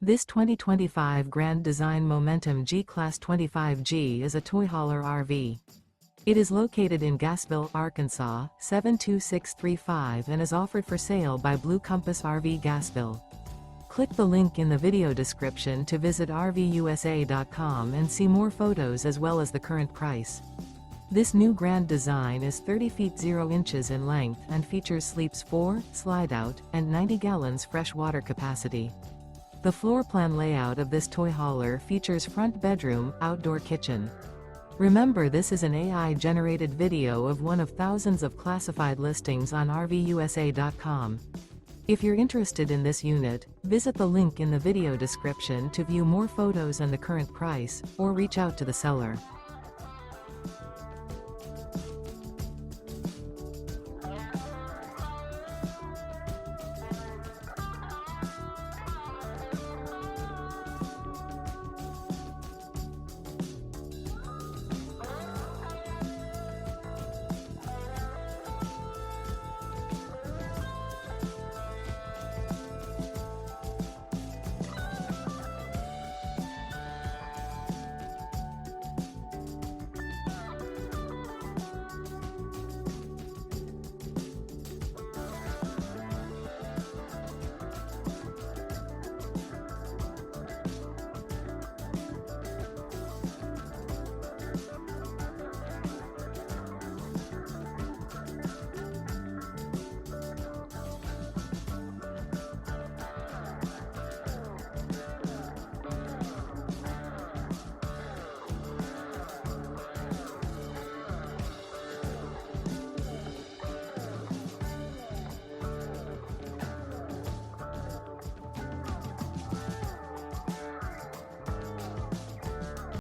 This 2025 Grand Design Momentum G-Class 25G is a toy hauler RV. It is located in Gassville, Arkansas, 72635 and is offered for sale by Blue Compass RV Gassville. Click the link in the video description to visit RVUSA.com and see more photos as well as the current price. This new grand design is 30 feet 0 inches in length and features sleeps 4, Slideout, and 90 gallons fresh water capacity. The floor plan layout of this toy hauler features front bedroom, outdoor kitchen. Remember, this is an AI-generated video of one of thousands of classified listings on RVUSA.com. If you're interested in this unit, visit the link in the video description to view more photos and the current price, or reach out to the seller.